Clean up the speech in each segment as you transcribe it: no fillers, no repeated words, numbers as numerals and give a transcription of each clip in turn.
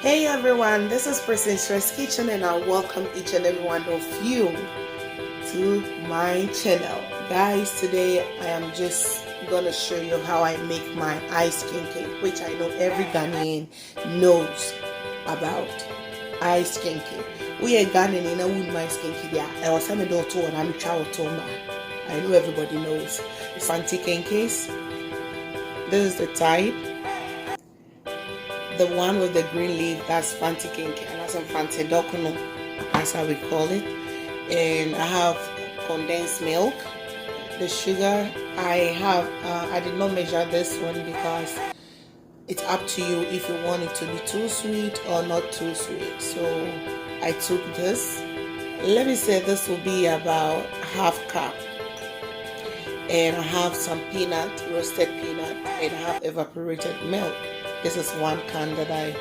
Hey everyone, this is Princess Kitchen and I welcome each and every one of you to my channel. Guys, today I am just gonna show you how I make my ice kenkey, which I know every Ghanaian knows about ice kenkey. We are Ghanaian and I would my ice kenkey there. I was having a daughter and I'm a child. I know everybody knows Fanti Kenkeys. This is the type. The one with the green leaf, that's Fanti Kenkeys, and that's a Fanti Dokuno, that's how we call it. And I have condensed milk. The sugar, I did not measure this one because it's up to you if you want it to be too sweet or not too sweet. So I took this. Let me say this will be about half cup. And I have some peanut, roasted peanut, and I have evaporated milk. This is one can that I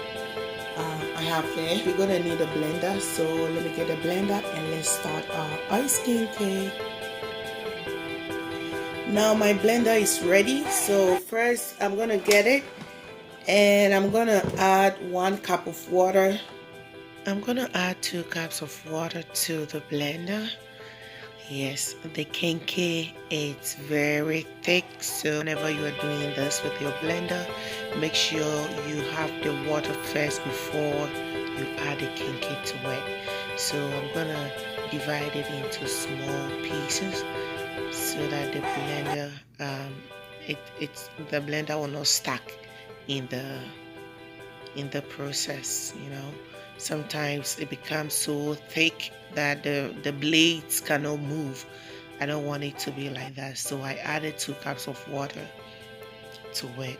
have there. We're gonna need a blender, so let me get a blender and let's start our ice kenkey. Now my blender is ready, so first I'm gonna get it and I'm gonna add 1 cup of water. I'm gonna add 2 cups of water to the blender. Yes, the kenkey, it's very thick, so whenever you are doing this with your blender, make sure you have the water first before you add the kenkey to it. So I'm gonna divide it into small pieces so that the blender the blender will not stuck in the process, you know. Sometimes it becomes so thick that the blades cannot move. I don't want it to be like that, so I added 2 cups of water to it.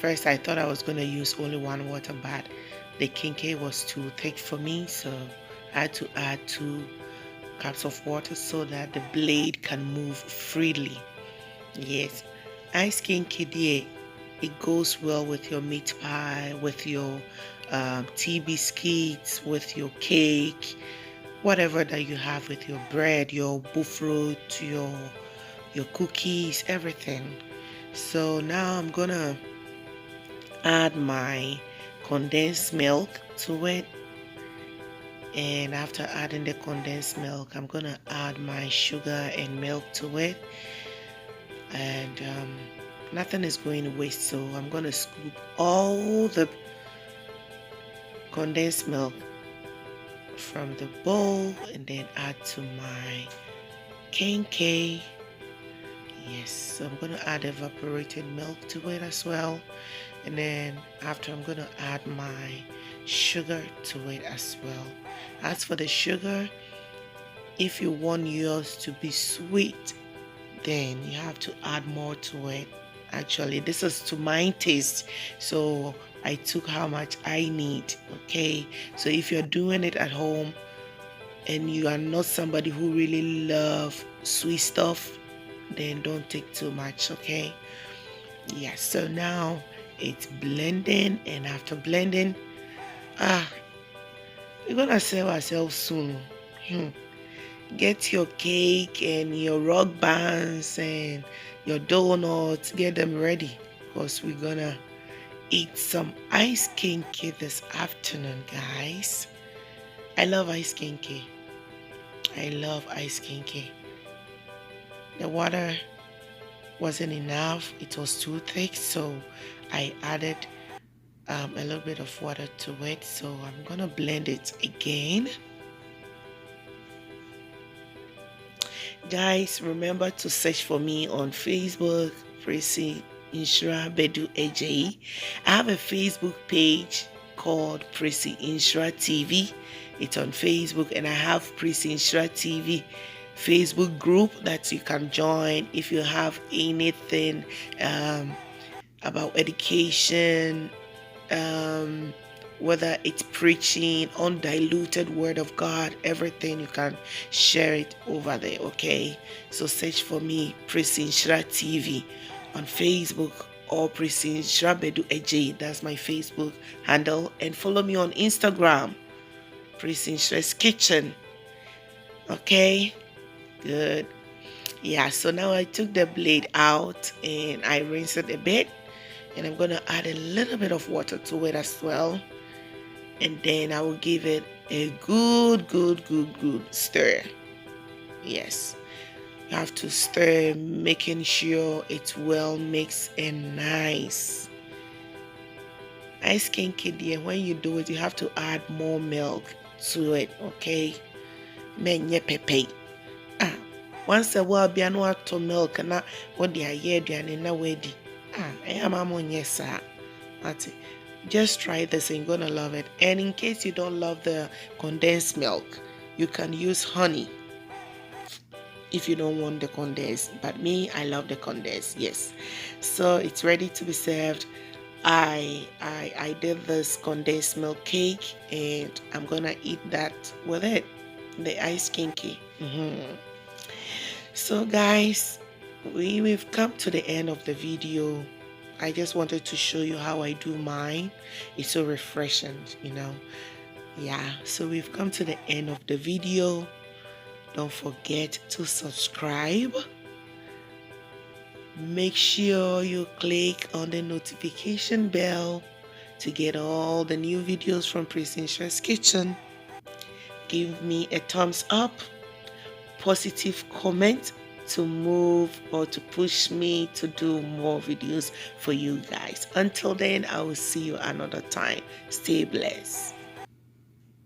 First I thought I was going to use only 1 water, but the kenkey was too thick for me, so I had to add 2 cups of water so that the blade can move freely. Yes, ice kenkey, it goes well with your meat pie, with your tea biscuits, with your cake, whatever that you have, with your bread, your buffalo, your cookies, everything. So now I'm gonna add my condensed milk to it, and after adding the condensed milk, I'm gonna add my sugar and milk to it, and nothing is going to waste, so I'm gonna scoop all the condensed milk from the bowl and then add to my kenkey. Yes, so I'm gonna add evaporated milk to it as well, and then after I'm gonna add my sugar to it as well. As for the sugar, if you want yours to be sweet, then you have to add more to it. Actually, this is to my taste, so I took how much I need. Okay, so if you're doing it at home and you are not somebody who really love sweet stuff, then don't take too much. Okay, yes, so now it's blending, and after blending, we're gonna serve ourselves soon. Get your cake and your rock bands and your donuts, get them ready, because we're gonna eat some ice kenkey this afternoon, guys. I love ice kenkey. I love ice kenkey. The water wasn't enough, it was too thick, so I added a little bit of water to it. So I'm gonna blend it again. Guys, remember to search for me on Facebook, Prissy Inshra Bedu AJ. I have a Facebook page called Prissy Inshra TV. It's on Facebook, and I have Prissy Inshra TV Facebook group that you can join if you have anything about education, whether it's preaching, undiluted word of God, everything, you can share it over there. Okay, so search for me, Prissy Inshra TV, on Facebook, or Prissy Inshra Bedu AJ. That's my Facebook handle, and follow me on Instagram, Prissy Inshra's Kitchen. Okay, good. Yeah, so now I took the blade out and I rinsed it a bit, and I'm gonna add a little bit of water to it as well. and then I will give it a good stir. Yes, you have to stir, making sure it's well mixed and nice. Ice Kenkey, dear, when you do it, you have to add more milk to it, okay? Menye pepe. Once a while, be no to milk na what they are here, na wedi. I am among yes, sir. Just try this and you're gonna love it. And in case you don't love the condensed milk, you can use honey if you don't want the condensed. But me, I love the condensed. Yes. So it's ready to be served. I did this condensed milk cake and I'm gonna eat that with it, the ice kinky. So guys, we've come to the end of the video. I just wanted to show you how I do mine. It's so refreshing, you know. Yeah, so we've come to the end of the video. Don't forget to subscribe. Make sure you click on the notification bell to get all the new videos from Princess Kitchen. Give me a thumbs up, positive comment to move or to push me to do more videos for you guys. Until then, I will see you another time. Stay blessed.